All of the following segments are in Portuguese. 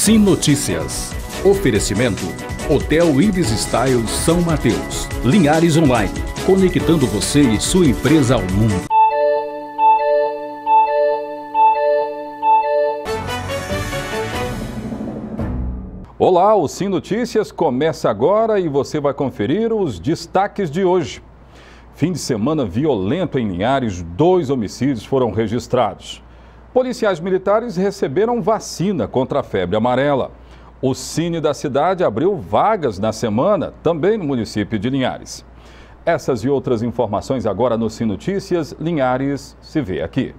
Sim Notícias. Oferecimento: Hotel Ibis Style São Mateus. Linhares Online, conectando você e sua empresa ao mundo. Olá, o Sim Notícias começa agora e você vai conferir os destaques de hoje. Fim de semana violento em Linhares, 2 homicídios foram registrados. Policiais militares receberam vacina contra a febre amarela. O Cine da cidade abriu vagas na semana, também no município de Linhares. Essas e outras informações agora no Sim Notícias. Linhares se vê aqui.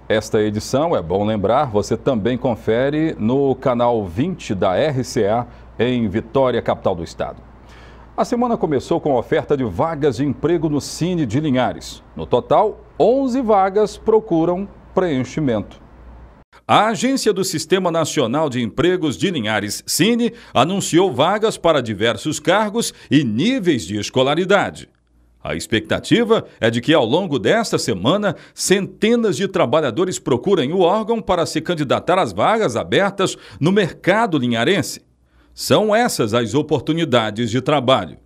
Esta edição, é bom lembrar, você também confere no canal 20 da RCA em Vitória, capital do estado. A semana começou com a oferta de vagas de emprego no Cine de Linhares. No total, 11 vagas procuram preenchimento. A Agência do Sistema Nacional de Empregos de Linhares, Cine, anunciou vagas para diversos cargos e níveis de escolaridade. A expectativa é de que, ao longo desta semana, centenas de trabalhadores procurem o órgão para se candidatar às vagas abertas no mercado linharense. São essas as oportunidades de trabalho: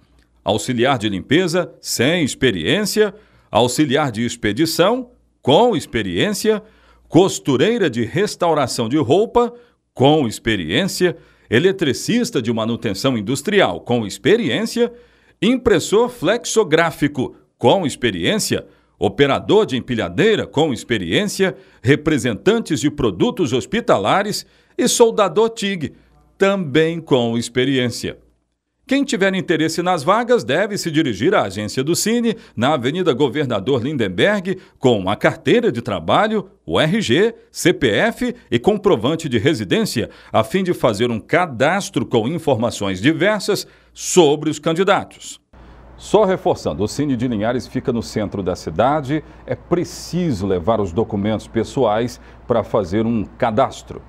auxiliar de limpeza sem experiência, auxiliar de expedição com experiência, costureira de restauração de roupa com experiência, eletricista de manutenção industrial com experiência, impressor flexográfico com experiência, operador de empilhadeira com experiência, representantes de produtos hospitalares e soldador TIG, também com experiência. Quem tiver interesse nas vagas deve se dirigir à agência do Cine, na Avenida Governador Lindenberg, com a carteira de trabalho, o RG, CPF e comprovante de residência, a fim de fazer um cadastro com informações diversas sobre os candidatos. Só reforçando, o Cine de Linhares fica no centro da cidade. É preciso levar os documentos pessoais para fazer um cadastro.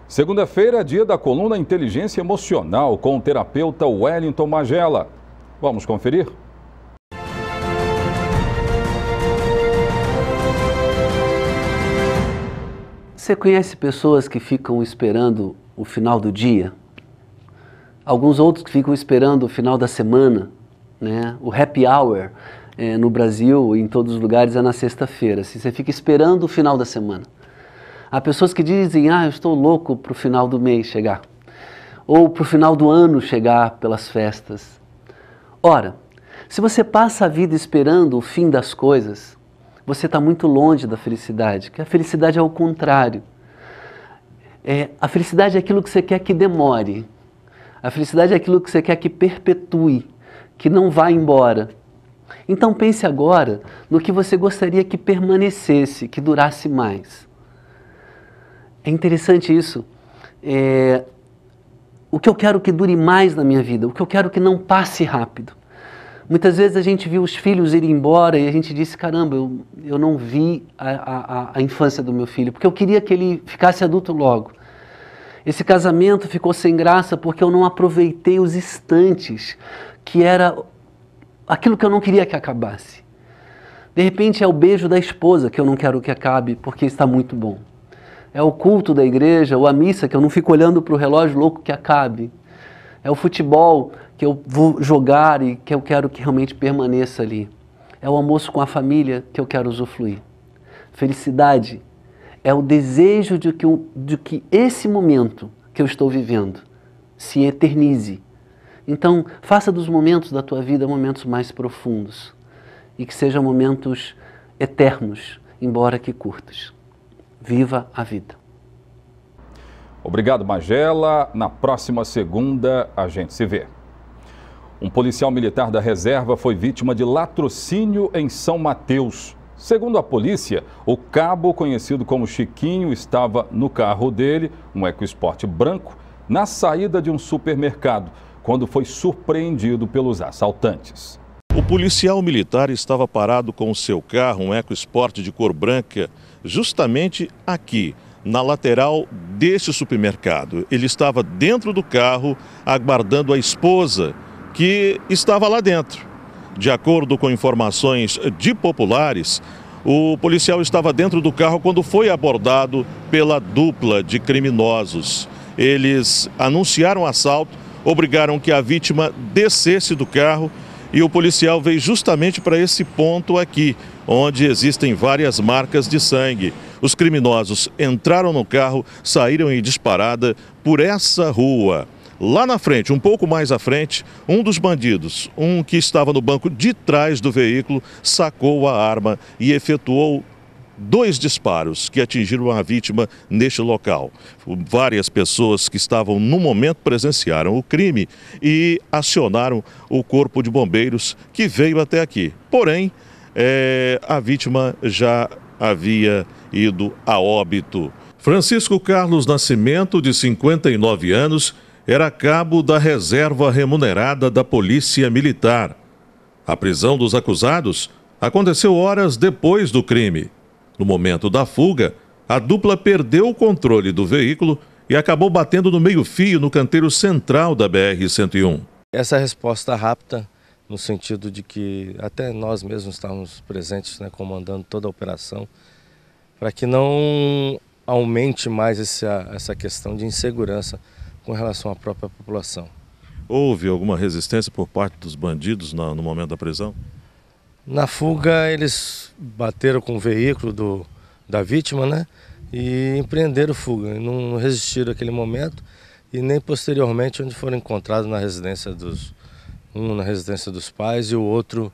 Segunda-feira é dia da coluna Inteligência Emocional com o terapeuta Wellington Magela. Vamos conferir? Você conhece pessoas que ficam esperando o final do dia? Alguns outros que ficam esperando o final da semana, né? O happy hour no Brasil e em todos os lugares é na sexta-feira. Você fica esperando o final da semana. Há pessoas que dizem: eu estou louco para o final do mês chegar, ou para o final do ano chegar pelas festas. Ora, se você passa a vida esperando o fim das coisas, você está muito longe da felicidade, porque a felicidade é o contrário. A felicidade é aquilo que você quer que demore, a felicidade é aquilo que você quer que perpetue, que não vá embora. Então pense agora no que você gostaria que permanecesse, que durasse mais. É interessante isso. O que eu quero que dure mais na minha vida, o que eu quero que não passe rápido. Muitas vezes a gente viu os filhos irem embora e a gente disse: caramba, eu não vi a infância do meu filho, porque eu queria que ele ficasse adulto logo. Esse casamento ficou sem graça porque eu não aproveitei os instantes, que era aquilo que eu não queria que acabasse. De repente é o beijo da esposa que eu não quero que acabe porque está muito bom. É o culto da igreja, ou a missa, que eu não fico olhando para o relógio louco que acabe. É o futebol que eu vou jogar e que eu quero que realmente permaneça ali. É o almoço com a família que eu quero usufruir. Felicidade é o desejo de que esse momento que eu estou vivendo se eternize. Então, faça dos momentos da tua vida momentos mais profundos e que sejam momentos eternos, embora que curtos. Viva a vida. Obrigado, Magela. Na próxima segunda, a gente se vê. Um policial militar da reserva foi vítima de latrocínio em São Mateus. Segundo a polícia, o cabo, conhecido como Chiquinho, estava no carro dele, um EcoSport branco, na saída de um supermercado, quando foi surpreendido pelos assaltantes. O policial militar estava parado com o seu carro, um EcoSport de cor branca, justamente aqui, na lateral deste supermercado. Ele estava dentro do carro, aguardando a esposa, que estava lá dentro. De acordo com informações de populares, O policial estava dentro do carro quando foi abordado pela dupla de criminosos. Eles anunciaram o assalto, obrigaram que a vítima descesse do carro e o policial veio justamente para esse ponto aqui, onde existem várias marcas de sangue. Os criminosos entraram no carro, saíram em disparada por essa rua. Lá na frente, um pouco mais à frente, um dos bandidos, um que estava no banco de trás do veículo, sacou a arma e efetuou 2 disparos que atingiram a vítima neste local. Várias pessoas que estavam no momento presenciaram o crime e acionaram o corpo de bombeiros que veio até aqui. Porém, a vítima já havia ido a óbito. Francisco Carlos Nascimento, de 59 anos, era cabo da reserva remunerada da Polícia Militar. A prisão dos acusados aconteceu horas depois do crime. No momento da fuga, a dupla perdeu o controle do veículo e acabou batendo no meio-fio no canteiro central da BR-101. Essa resposta rápida, no sentido de que até nós mesmos estávamos presentes, comandando toda a operação, para que não aumente mais essa questão de insegurança com relação à própria população. Houve alguma resistência por parte dos bandidos no momento da prisão? Na fuga, eles bateram com o veículo da vítima, e empreenderam fuga. Não resistiram àquele momento e nem posteriormente, onde foram encontrados na residência um na residência dos pais e o outro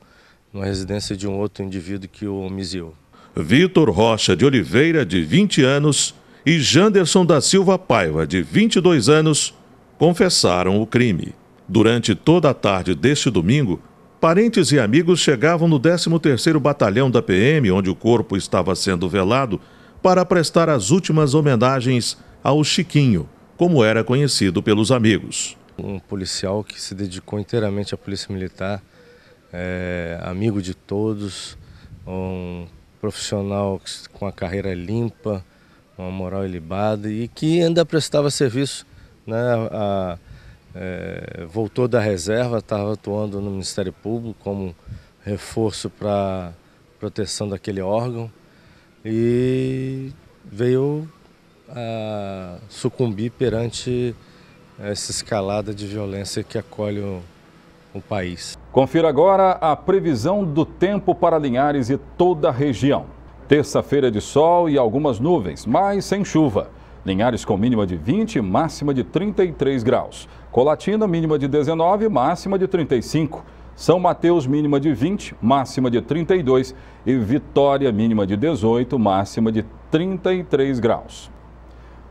na residência de um outro indivíduo que o homiziou. Vitor Rocha de Oliveira, de 20 anos, e Janderson da Silva Paiva, de 22 anos, confessaram o crime. Durante toda a tarde deste domingo, parentes e amigos chegavam no 13º Batalhão da PM, onde o corpo estava sendo velado, para prestar as últimas homenagens ao Chiquinho, como era conhecido pelos amigos. Um policial que se dedicou inteiramente à Polícia Militar, amigo de todos, um profissional com a carreira limpa, uma moral ilibada e que ainda prestava serviço, voltou da reserva, estava atuando no Ministério Público como reforço para proteção daquele órgão e veio a sucumbir perante essa escalada de violência que acolhe o país. Confira agora a previsão do tempo para Linhares e toda a região. Terça-feira de sol e algumas nuvens, mas sem chuva. Linhares com mínima de 20 e máxima de 33 graus. Colatina, mínima de 19, máxima de 35. São Mateus, mínima de 20, máxima de 32. E Vitória, mínima de 18, máxima de 33 graus.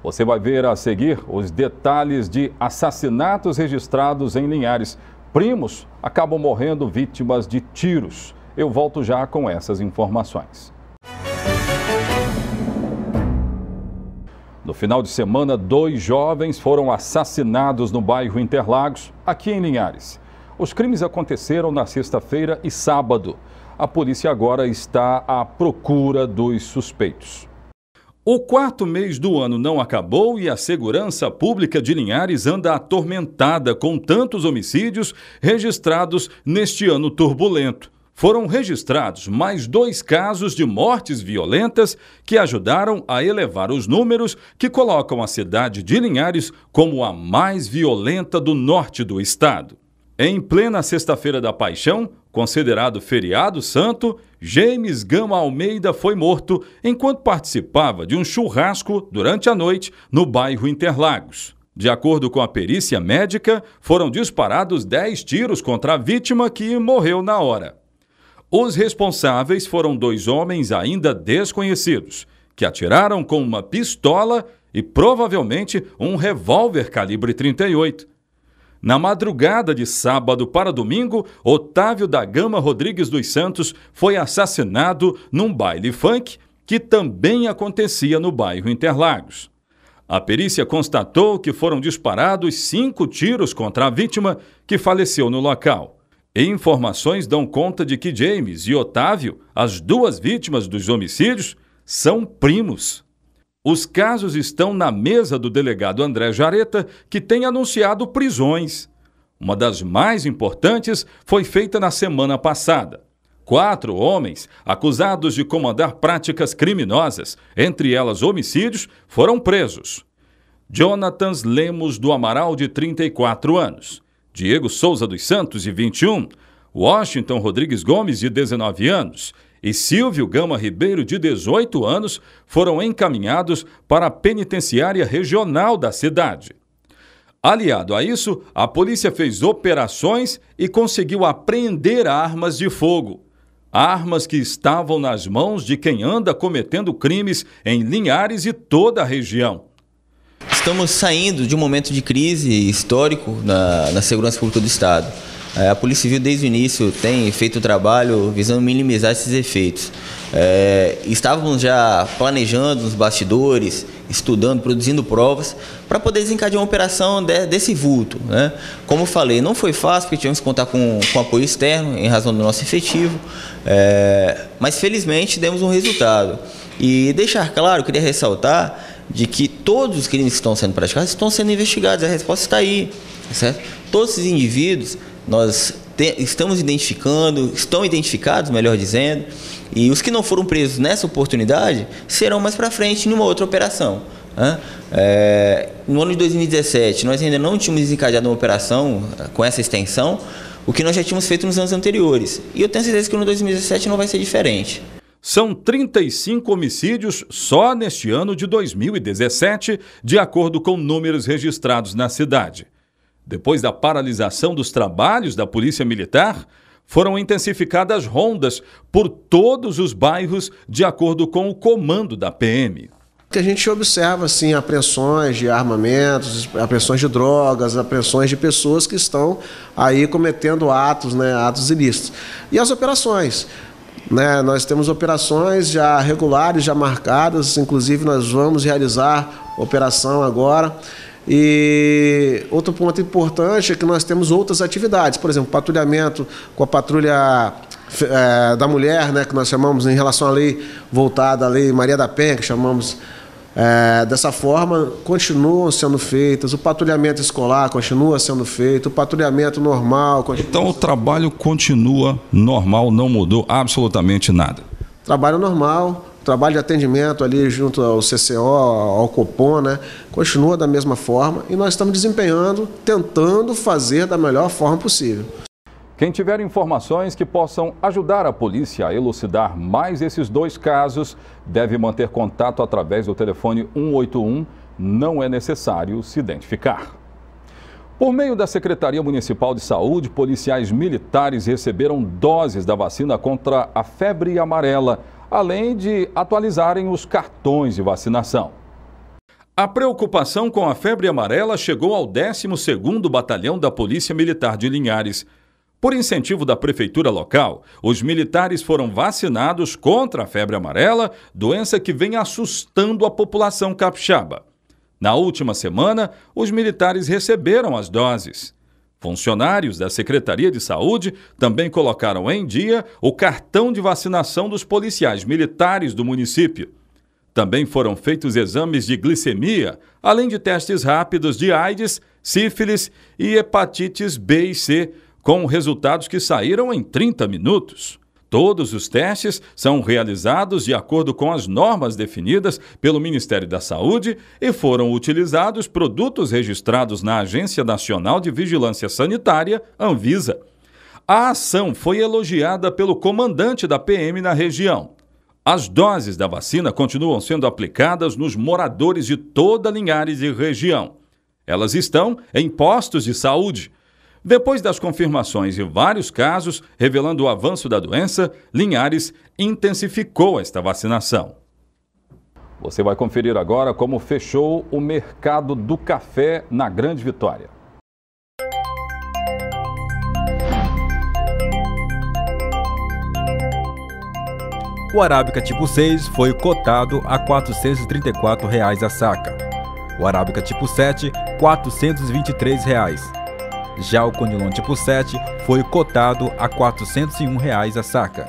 Você vai ver a seguir os detalhes de assassinatos registrados em Linhares. Primos acabam morrendo vítimas de tiros. Eu volto já com essas informações. No final de semana, 2 jovens foram assassinados no bairro Interlagos, aqui em Linhares. Os crimes aconteceram na sexta-feira e sábado. A polícia agora está à procura dos suspeitos. O 4º mês do ano não acabou e a segurança pública de Linhares anda atormentada com tantos homicídios registrados neste ano turbulento. Foram registrados mais 2 casos de mortes violentas que ajudaram a elevar os números que colocam a cidade de Linhares como a mais violenta do norte do estado. Em plena Sexta-feira da Paixão, considerado feriado santo, James Gama Almeida foi morto enquanto participava de um churrasco durante a noite no bairro Interlagos. De acordo com a perícia médica, foram disparados 10 tiros contra a vítima que morreu na hora. Os responsáveis foram 2 homens ainda desconhecidos, que atiraram com uma pistola e provavelmente um revólver calibre 38. Na madrugada de sábado para domingo, Otávio da Gama Rodrigues dos Santos foi assassinado num baile funk que também acontecia no bairro Interlagos. A perícia constatou que foram disparados 5 tiros contra a vítima, que faleceu no local. E informações dão conta de que James e Otávio, as 2 vítimas dos homicídios, são primos. Os casos estão na mesa do delegado André Jareta, que tem anunciado prisões. Uma das mais importantes foi feita na semana passada. 4 homens, acusados de comandar práticas criminosas, entre elas homicídios, foram presos. Jonathan Lemos do Amaral, de 34 anos. Diego Souza dos Santos, de 21. Washington Rodrigues Gomes, de 19 anos. E Silvio Gama Ribeiro, de 18 anos, foram encaminhados para a penitenciária regional da cidade. Aliado a isso, a polícia fez operações e conseguiu apreender armas de fogo. Armas que estavam nas mãos de quem anda cometendo crimes em Linhares e toda a região. Estamos saindo de um momento de crise histórico na segurança pública do Estado. A Polícia Civil, desde o início, tem feito um trabalho visando minimizar esses efeitos. Estávamos já planejando nos bastidores, estudando, produzindo provas, para poder desencadear uma operação desse vulto, né? Como falei, não foi fácil, porque tivemos que contar com apoio externo, em razão do nosso efetivo, mas felizmente demos um resultado. E deixar claro, queria ressaltar, de que todos os crimes que estão sendo praticados estão sendo investigados, a resposta está aí, certo? Todos esses indivíduos nós estamos identificando, estão identificados, melhor dizendo, e os que não foram presos nessa oportunidade serão mais para frente em uma outra operação. No ano de 2017, nós ainda não tínhamos desencadeado uma operação com essa extensão, o que nós já tínhamos feito nos anos anteriores. E eu tenho certeza que no 2017 não vai ser diferente. São 35 homicídios só neste ano de 2017, de acordo com números registrados na cidade. Depois da paralisação dos trabalhos da Polícia Militar, foram intensificadas rondas por todos os bairros, de acordo com o comando da PM. Que a gente observa, assim, apreensões de armamentos, apreensões de drogas, apreensões de pessoas que estão aí cometendo atos, né, atos ilícitos. E as operações, né, nós temos operações já regulares, já marcadas, inclusive nós vamos realizar operação agora. E outro ponto importante é que nós temos outras atividades, por exemplo, patrulhamento com a patrulha da mulher, né, que nós chamamos em relação à lei voltada à lei Maria da Penha, que chamamos dessa forma, continuam sendo feitas, o patrulhamento escolar continua sendo feito, o patrulhamento normal... Então o trabalho continua normal, não mudou absolutamente nada? Trabalho normal, trabalho de atendimento ali junto ao CCO, ao Copom, né, continua da mesma forma e nós estamos desempenhando, tentando fazer da melhor forma possível. Quem tiver informações que possam ajudar a polícia a elucidar mais esses 2 casos, deve manter contato através do telefone 181, não é necessário se identificar. Por meio da Secretaria Municipal de Saúde, policiais militares receberam doses da vacina contra a febre amarela, além de atualizarem os cartões de vacinação. A preocupação com a febre amarela chegou ao 12º Batalhão da Polícia Militar de Linhares. Por incentivo da prefeitura local, os militares foram vacinados contra a febre amarela, doença que vem assustando a população capixaba. Na última semana, os militares receberam as doses. Funcionários da Secretaria de Saúde também colocaram em dia o cartão de vacinação dos policiais militares do município. Também foram feitos exames de glicemia, além de testes rápidos de AIDS, sífilis e hepatites B e C, com resultados que saíram em 30 minutos. Todos os testes são realizados de acordo com as normas definidas pelo Ministério da Saúde e foram utilizados produtos registrados na Agência Nacional de Vigilância Sanitária, Anvisa. A ação foi elogiada pelo comandante da PM na região. As doses da vacina continuam sendo aplicadas nos moradores de toda Linhares e região. Elas estão em postos de saúde. Depois das confirmações de vários casos revelando o avanço da doença, Linhares intensificou esta vacinação. Você vai conferir agora como fechou o mercado do café na Grande Vitória. O Arábica tipo 6 foi cotado a R$ 434 a saca. O Arábica tipo 7, R$ 423. Já o Conilon tipo 7 foi cotado a R$ 401 a saca.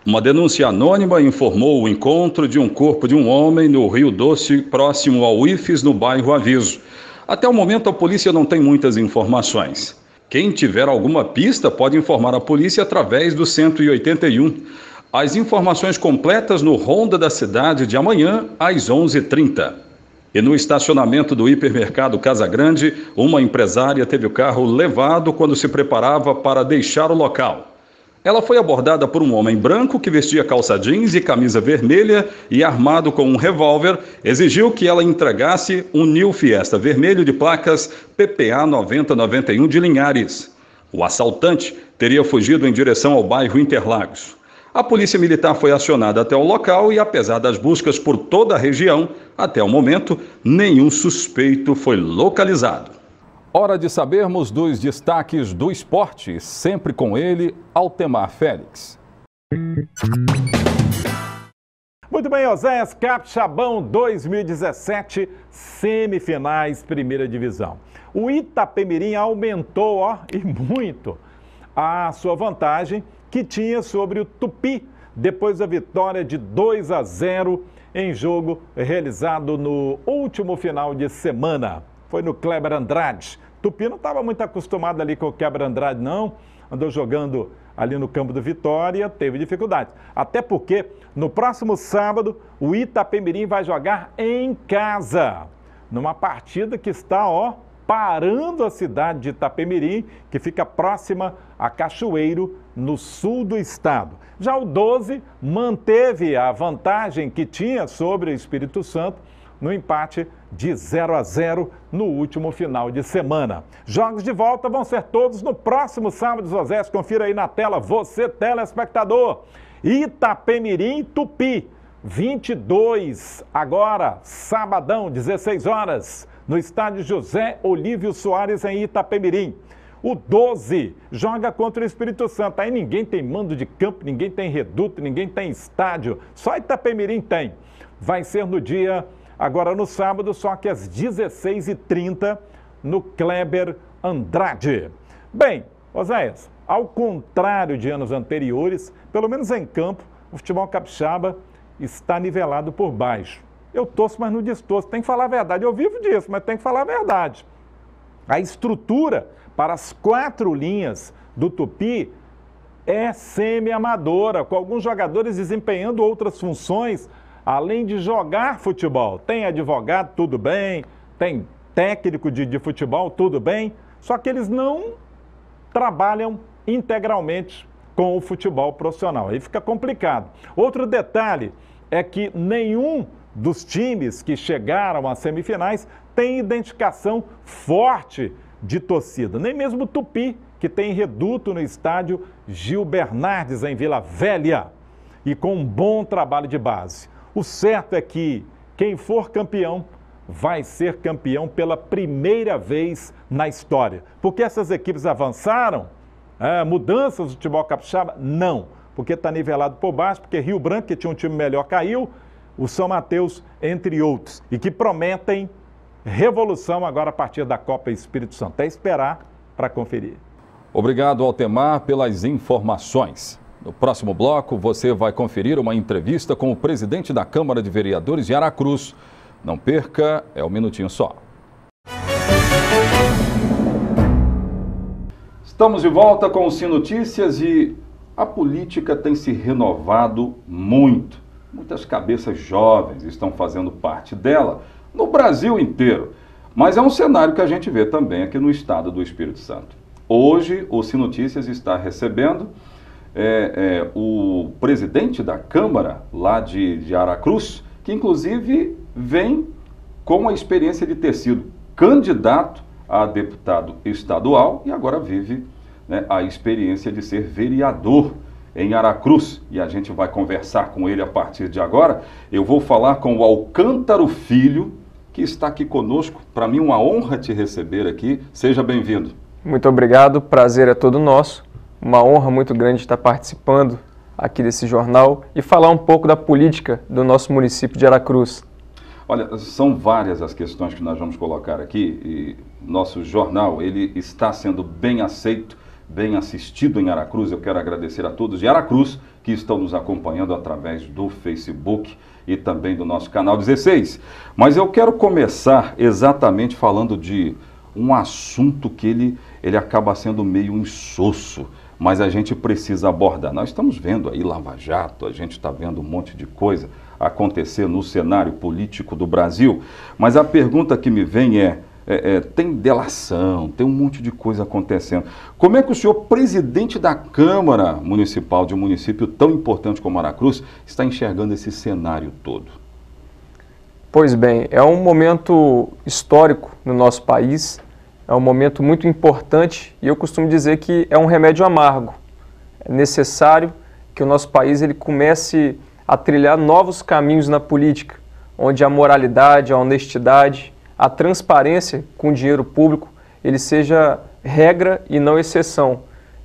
Uma denúncia anônima informou o encontro de um corpo de um homem no Rio Doce, próximo ao IFES, no bairro Aviso. Até o momento, a polícia não tem muitas informações. Quem tiver alguma pista pode informar a polícia através do 181. As informações completas no Ronda da Cidade de amanhã, às 11h30. E no estacionamento do hipermercado Casa Grande, uma empresária teve o carro levado quando se preparava para deixar o local. Ela foi abordada por um homem branco que vestia calça jeans e camisa vermelha e, armado com um revólver, exigiu que ela entregasse um New Fiesta vermelho de placas PPA 9091 de Linhares. O assaltante teria fugido em direção ao bairro Interlagos. A polícia militar foi acionada até o local e, apesar das buscas por toda a região, até o momento, nenhum suspeito foi localizado. Hora de sabermos dos destaques do esporte, sempre com ele, Altemar Félix. Muito bem, Oséias, Capixabão 2017, semifinais, primeira divisão. O Itapemirim aumentou, e muito, a sua vantagem que tinha sobre o Tupi, depois da vitória de 2-0 em jogo realizado no último final de semana. Foi no Kleber Andrade. Tupi não estava muito acostumado ali com o Kleber Andrade, não. Andou jogando ali no campo do Vitória, teve dificuldades. Até porque, no próximo sábado, o Itapemirim vai jogar em casa. Numa partida que está, parando a cidade de Itapemirim, que fica próxima a Cachoeiro, no sul do estado. Já o 12 manteve a vantagem que tinha sobre o Espírito Santo no empate de 0-0 no último final de semana. Jogos de volta vão ser todos no próximo sábado, Oséias. Confira aí na tela, você telespectador. Itapemirim, Tupi, 22, agora, sabadão, 16 horas, no estádio José Olívio Soares, em Itapemirim. O 12 joga contra o Espírito Santo. Aí ninguém tem mando de campo, ninguém tem reduto, ninguém tem estádio. Só Itapemirim tem. Vai ser no dia, agora no sábado, só que às 16h30, no Kleber Andrade. Bem, Oséias, ao contrário de anos anteriores, pelo menos em campo, o futebol capixaba está nivelado por baixo. Eu torço, mas não destorço. Tem que falar a verdade. Eu vivo disso, mas tem que falar a verdade. A estrutura para as 4 linhas do Tupi é semi-amadora, com alguns jogadores desempenhando outras funções, além de jogar futebol. Tem advogado, tudo bem, tem técnico de futebol, tudo bem, só que eles não trabalham integralmente com o futebol profissional. Aí fica complicado. Outro detalhe é que nenhum dos times que chegaram às semifinais tem identificação forte de torcida. Nem mesmo o Tupi, que tem reduto no estádio Gil Bernardes, em Vila Velha, e com um bom trabalho de base. O certo é que quem for campeão vai ser campeão pela primeira vez na história. Porque essas equipes avançaram? Mudanças do futebol capixaba? Não, porque está nivelado por baixo, porque Rio Branco, que tinha um time melhor, caiu, o São Mateus, entre outros, e que prometem revolução agora a partir da Copa Espírito Santo. É esperar para conferir. Obrigado, Altemar, pelas informações. No próximo bloco, você vai conferir uma entrevista com o presidente da Câmara de Vereadores de Aracruz. Não perca, é um minutinho só. Estamos de volta com o Sim Notícias e a política tem se renovado muito. Muitas cabeças jovens estão fazendo parte dela no Brasil inteiro. Mas é um cenário que a gente vê também aqui no estado do Espírito Santo. Hoje, o Sim Notícias está recebendo o presidente da Câmara lá de Aracruz, que inclusive vem com a experiência de ter sido candidato a deputado estadual e agora vive a experiência de ser vereador em Aracruz. E a gente vai conversar com ele a partir de agora. Eu vou falar com o Alcântaro Filho, que está aqui conosco. Para mim, uma honra te receber aqui. Seja bem-vindo. Muito obrigado, prazer é todo nosso. Uma honra muito grande estar participando aqui desse jornal e falar um pouco da política do nosso município de Aracruz. Olha, são várias as questões que nós vamos colocar aqui e nosso jornal, ele está sendo bem aceito, bem assistido em Aracruz. Eu quero agradecer a todos de Aracruz que estão nos acompanhando através do Facebook e também do nosso canal 16. Mas eu quero começar exatamente falando de um assunto que ele acaba sendo meio insosso, mas a gente precisa abordar. Nós estamos vendo aí Lava Jato, a gente está vendo um monte de coisa acontecer no cenário político do Brasil, mas a pergunta que me vem tem delação, tem um monte de coisa acontecendo. Como é que o senhor, presidente da Câmara Municipal de um município tão importante como Aracruz, está enxergando esse cenário todo? Pois bem, é um momento histórico no nosso país, é um momento muito importante e eu costumo dizer que é um remédio amargo. É necessário que o nosso país ele comece a trilhar novos caminhos na política, onde a moralidade, a honestidade, a transparência com o dinheiro público, ele seja regra e não exceção.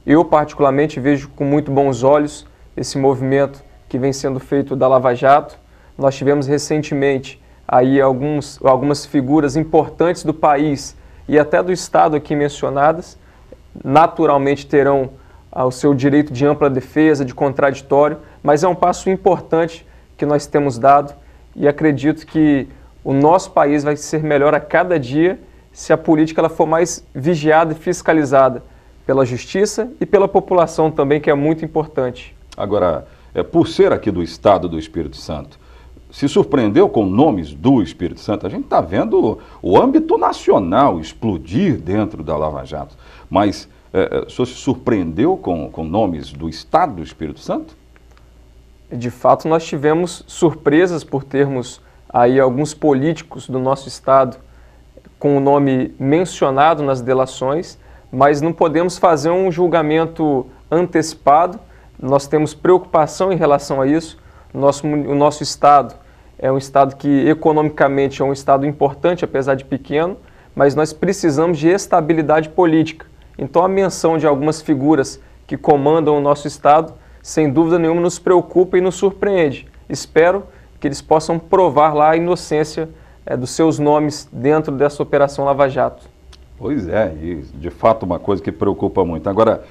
Eu, particularmente, vejo com muito bons olhos esse movimento que vem sendo feito da Lava Jato. Nós tivemos recentemente aí algumas figuras importantes do país e até do Estado aqui mencionadas, naturalmente terão o seu direito de ampla defesa, de contraditório, mas é um passo importante que nós temos dado e acredito que o nosso país vai ser melhor a cada dia se a política ela for mais vigiada e fiscalizada pela justiça e pela população também, que é muito importante. Agora, por ser aqui do Estado do Espírito Santo, se surpreendeu com nomes do Espírito Santo? A gente está vendo o âmbito nacional explodir dentro da Lava Jato, mas o senhor se surpreendeu com nomes do Estado do Espírito Santo? De fato, nós tivemos surpresas por termos aí alguns políticos do nosso Estado com o nome mencionado nas delações, mas não podemos fazer um julgamento antecipado. Nós temos preocupação em relação a isso. O nosso Estado é um Estado que economicamente é um Estado importante, apesar de pequeno, mas nós precisamos de estabilidade política. Então a menção de algumas figuras que comandam o nosso Estado, sem dúvida nenhuma, nos preocupa e nos surpreende. Espero que eles possam provar lá a inocência dos seus nomes dentro dessa Operação Lava Jato. Pois é, e de fato uma coisa que preocupa muito. Agora,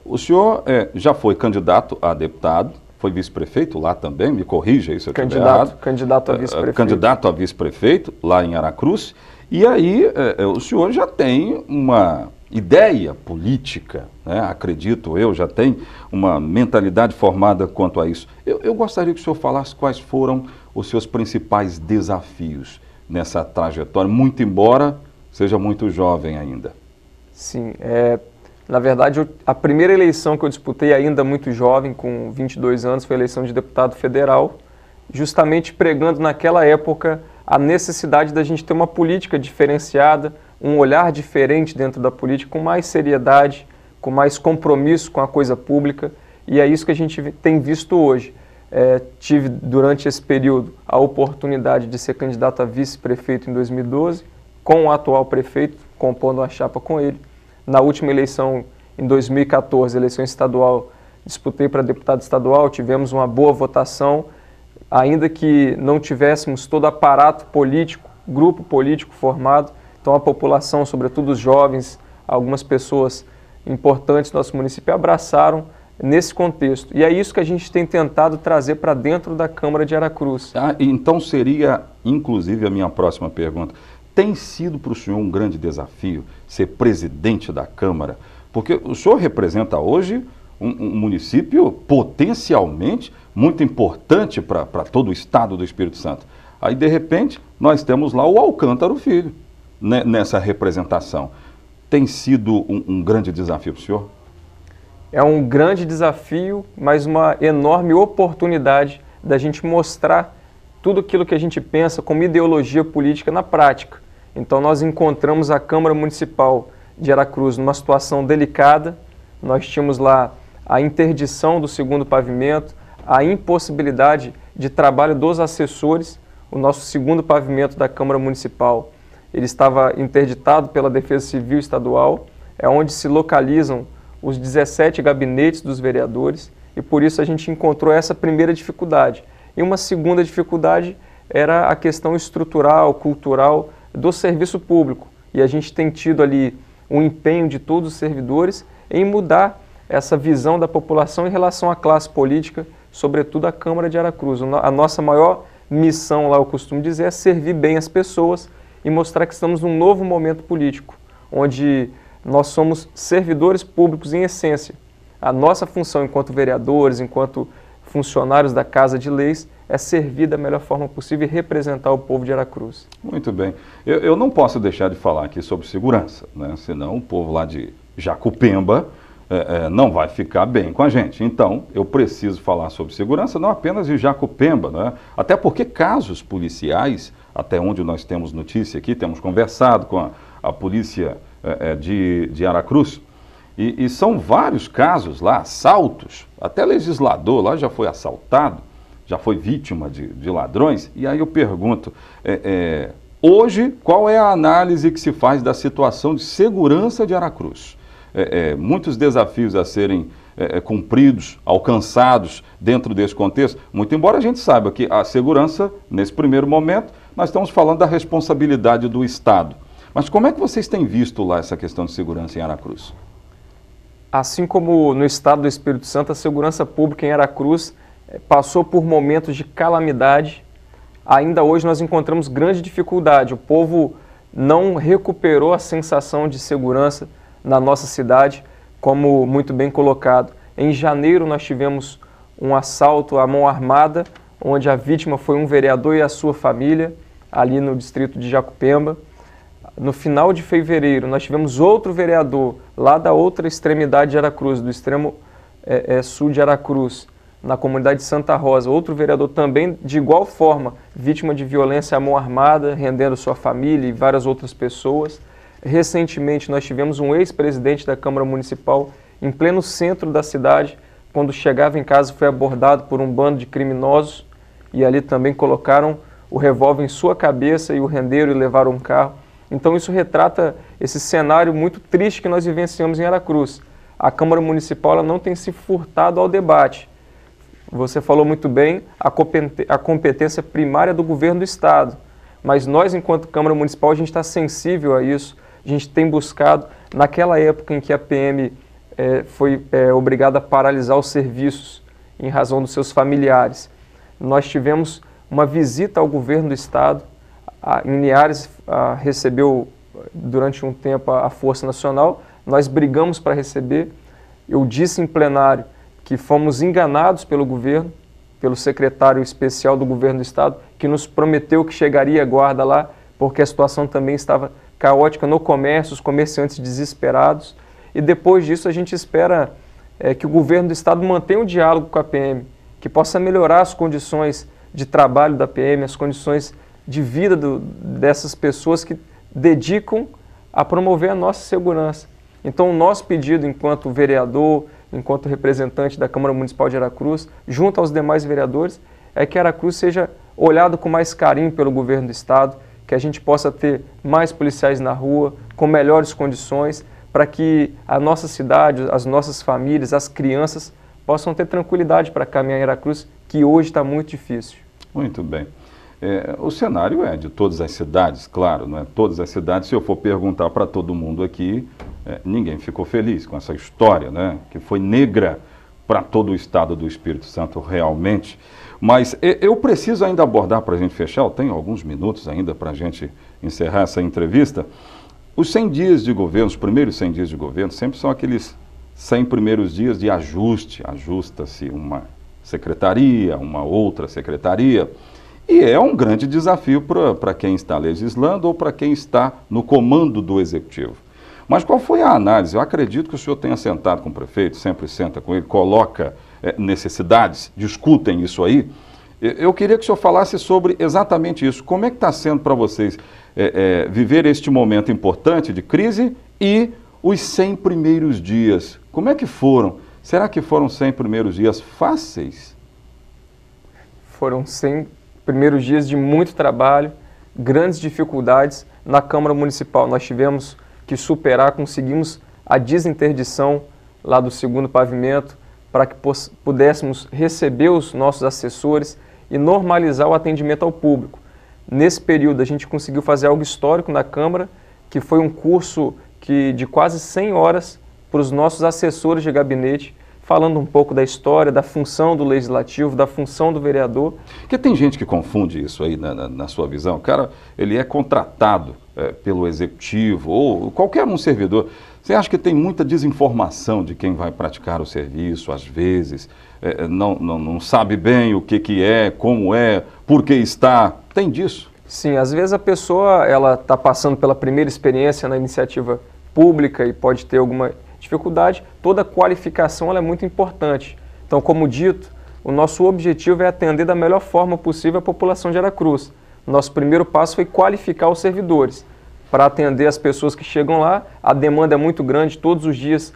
o senhor já foi candidato a deputado, foi vice-prefeito lá também, me corrija aí se eu estiver errado. Candidato a vice-prefeito. Candidato a vice-prefeito lá em Aracruz, e aí o senhor já tem uma ideia política, né? Acredito eu, já tem uma mentalidade formada quanto a isso. Eu gostaria que o senhor falasse quais foram os seus principais desafios nessa trajetória, muito embora seja muito jovem ainda. Sim, na verdade a primeira eleição que eu disputei ainda muito jovem, com 22 anos, foi a eleição de deputado federal, justamente pregando naquela época a necessidade da gente ter uma política diferenciada, um olhar diferente dentro da política, com mais seriedade, com mais compromisso com a coisa pública, e é isso que a gente tem visto hoje. Tive durante esse período a oportunidade de ser candidato a vice-prefeito em 2012, com o atual prefeito, compondo uma chapa com ele. Na última eleição, em 2014, eleição estadual, disputei para deputado estadual, tivemos uma boa votação, ainda que não tivéssemos todo aparato político, grupo político formado. Então a população, sobretudo os jovens, algumas pessoas importantes do nosso município abraçaram nesse contexto. E é isso que a gente tem tentado trazer para dentro da Câmara de Aracruz. Então seria, inclusive, a minha próxima pergunta. Tem sido para o senhor um grande desafio ser presidente da Câmara? Porque o senhor representa hoje um município potencialmente muito importante para todo o Estado do Espírito Santo. Aí, de repente, nós temos lá o Alcântara Filho nessa representação. Tem sido um grande desafio para o senhor? É um grande desafio, mas uma enorme oportunidade da gente mostrar tudo aquilo que a gente pensa como ideologia política na prática. Então nós encontramos a Câmara Municipal de Aracruz numa situação delicada. Nós tínhamos lá a interdição do segundo pavimento, a impossibilidade de trabalho dos assessores. O nosso segundo pavimento da Câmara Municipal, ele estava interditado pela Defesa Civil Estadual, é onde se localizam os 17 gabinetes dos vereadores, e por isso a gente encontrou essa primeira dificuldade. E uma segunda dificuldade era a questão estrutural, cultural do serviço público. E a gente tem tido ali um empenho de todos os servidores em mudar essa visão da população em relação à classe política, sobretudo a Câmara de Aracruz. A nossa maior missão lá, eu costumo dizer, é servir bem as pessoas e mostrar que estamos num novo momento político, onde nós somos servidores públicos em essência. A nossa função enquanto vereadores, enquanto funcionários da Casa de Leis, é servir da melhor forma possível e representar o povo de Aracruz. Muito bem. Eu não posso deixar de falar aqui sobre segurança, né? Senão o povo lá de Jacupemba não vai ficar bem com a gente. Então, eu preciso falar sobre segurança, não apenas de Jacupemba, né? Até porque casos policiais, até onde nós temos notícia aqui, temos conversado com a polícia de Aracruz, e são vários casos lá, assaltos, até legislador lá já foi assaltado, já foi vítima de ladrões. E aí eu pergunto, hoje, qual é a análise que se faz da situação de segurança de Aracruz? Muitos desafios a serem cumpridos, alcançados dentro desse contexto, muito embora a gente saiba que a segurança, nesse primeiro momento, nós estamos falando da responsabilidade do Estado. Mas como é que vocês têm visto lá essa questão de segurança em Aracruz? Assim como no estado do Espírito Santo, a segurança pública em Aracruz passou por momentos de calamidade. Ainda hoje nós encontramos grande dificuldade. O povo não recuperou a sensação de segurança na nossa cidade, como muito bem colocado. Em janeiro nós tivemos um assalto à mão armada, onde a vítima foi um vereador e a sua família, ali no distrito de Jacupemba. No final de fevereiro, nós tivemos outro vereador, lá da outra extremidade de Aracruz, do extremo sul de Aracruz, na comunidade de Santa Rosa. Outro vereador também, de igual forma, vítima de violência à mão armada, rendendo sua família e várias outras pessoas. Recentemente, nós tivemos um ex-presidente da Câmara Municipal, em pleno centro da cidade, quando chegava em casa foi abordado por um bando de criminosos, e ali também colocaram o revólver em sua cabeça e o renderam e levaram um carro. Então isso retrata esse cenário muito triste que nós vivenciamos em Aracruz. A Câmara Municipal ela não tem se furtado ao debate. Você falou muito bem, a competência primária do governo do Estado. Mas nós, enquanto Câmara Municipal, a gente está sensível a isso. A gente tem buscado, naquela época em que a PM foi obrigada a paralisar os serviços em razão dos seus familiares, nós tivemos uma visita ao governo do Estado. Em Linhares recebeu durante um tempo a Força Nacional, nós brigamos para receber. Eu disse em plenário que fomos enganados pelo governo, pelo secretário especial do governo do Estado, que nos prometeu que chegaria guarda lá, porque a situação também estava caótica no comércio, os comerciantes desesperados. E depois disso a gente espera que o governo do Estado mantenha o diálogo com a PM, que possa melhorar as condições de trabalho da PM, as condições de vida dessas pessoas que dedicam a promover a nossa segurança. Então, o nosso pedido, enquanto vereador, enquanto representante da Câmara Municipal de Aracruz, junto aos demais vereadores, é que Aracruz seja olhado com mais carinho pelo governo do Estado, que a gente possa ter mais policiais na rua, com melhores condições, para que a nossa cidade, as nossas famílias, as crianças, possam ter tranquilidade para caminhar em Aracruz, que hoje está muito difícil. Muito bem. O cenário é de todas as cidades, claro, não é? Todas as cidades, se eu for perguntar para todo mundo aqui, ninguém ficou feliz com essa história, né? Que foi negra para todo o estado do Espírito Santo, realmente. Mas eu preciso ainda abordar, para a gente fechar, eu tenho alguns minutos ainda para a gente encerrar essa entrevista. Os 100 dias de governo, os primeiros 100 dias de governo, sempre são aqueles 100 primeiros dias de ajuste. Ajusta-se uma secretaria, uma outra secretaria. E é um grande desafio para quem está legislando ou para quem está no comando do Executivo. Mas qual foi a análise? Eu acredito que o senhor tenha sentado com o prefeito, sempre senta com ele, coloca necessidades, discutem isso aí. Eu queria que o senhor falasse sobre exatamente isso. Como é que está sendo para vocês viver este momento importante de crise e os 100 primeiros dias? Como é que foram? Será que foram 100 primeiros dias fáceis? Foram 100 primeiros dias de muito trabalho, grandes dificuldades na Câmara Municipal. Nós tivemos que superar, conseguimos a desinterdição lá do segundo pavimento para que pudéssemos receber os nossos assessores e normalizar o atendimento ao público. Nesse período a gente conseguiu fazer algo histórico na Câmara, que foi um curso de quase 100 horas para os nossos assessores de gabinete. falando um pouco da história, da função do legislativo, da função do vereador. Porque tem gente que confunde isso aí na sua visão. O cara, ele é contratado pelo executivo ou qualquer um servidor. Você acha que tem muita desinformação de quem vai praticar o serviço, às vezes, não sabe bem o que é, como é, por que está? Tem disso? Sim, às vezes a pessoa ela está passando pela primeira experiência na iniciativa pública e pode ter alguma dificuldade. Toda qualificação ela é muito importante. Então, como dito, o nosso objetivo é atender da melhor forma possível a população de Aracruz. Nosso primeiro passo foi qualificar os servidores para atender as pessoas que chegam lá. A demanda é muito grande, todos os dias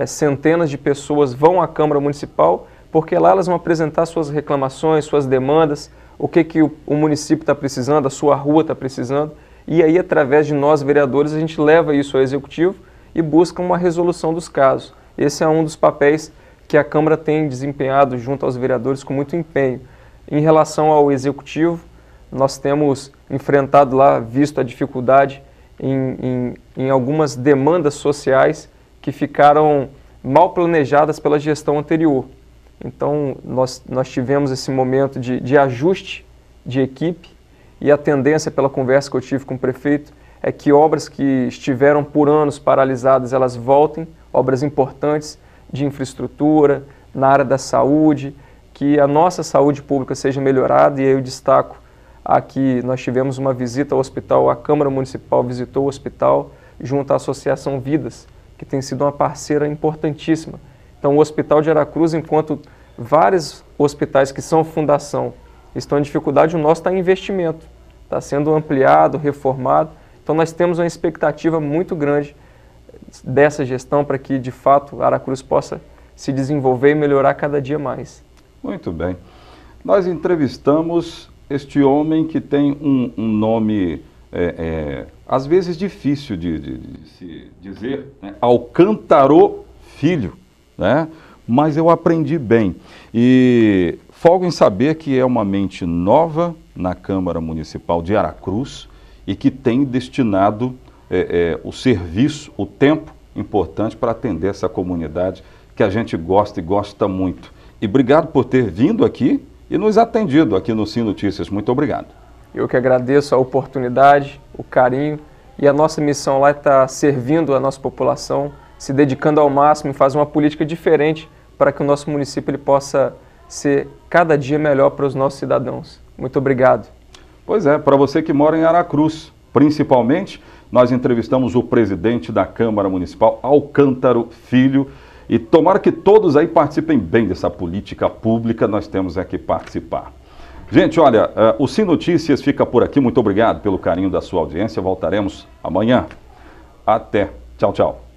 centenas de pessoas vão à Câmara Municipal, porque lá elas vão apresentar suas reclamações, suas demandas, o que o município está precisando, a sua rua está precisando, e aí através de nós vereadores a gente leva isso ao Executivo e busca uma resolução dos casos. Esse é um dos papéis que a Câmara tem desempenhado junto aos vereadores com muito empenho. Em relação ao Executivo, nós temos enfrentado lá, visto a dificuldade em algumas demandas sociais que ficaram mal planejadas pela gestão anterior. Então, nós tivemos esse momento de ajuste de equipe e a tendência, pela conversa que eu tive com o prefeito, é que obras que estiveram por anos paralisadas, elas voltem, obras importantes de infraestrutura, na área da saúde, que a nossa saúde pública seja melhorada, e aí eu destaco aqui, nós tivemos uma visita ao hospital, a Câmara Municipal visitou o hospital junto à Associação Vidas, que tem sido uma parceira importantíssima. Então, o Hospital de Aracruz, enquanto vários hospitais que são fundação estão em dificuldade, o nosso está em investimento, está sendo ampliado, reformado. Então, nós temos uma expectativa muito grande dessa gestão para que, de fato, Aracruz possa se desenvolver e melhorar cada dia mais. Muito bem. Nós entrevistamos este homem que tem um nome, às vezes, difícil de se dizer, né? Alcântaro Filho, né? Mas eu aprendi bem. E folgo em saber que é uma mente nova na Câmara Municipal de Aracruz e que tem destinado o serviço, o tempo importante para atender essa comunidade que a gente gosta e gosta muito. E obrigado por ter vindo aqui e nos atendido aqui no Sim Notícias. Muito obrigado. Eu que agradeço a oportunidade, o carinho, e a nossa missão lá está servindo a nossa população, se dedicando ao máximo e fazer uma política diferente para que o nosso município ele possa ser cada dia melhor para os nossos cidadãos. Muito obrigado. Pois é, para você que mora em Aracruz, principalmente, nós entrevistamos o presidente da Câmara Municipal, Alcântaro Filho, e tomara que todos aí participem bem dessa política pública, nós temos que participar. Gente, olha, o Sim Notícias fica por aqui, muito obrigado pelo carinho da sua audiência, voltaremos amanhã. Até, tchau, tchau.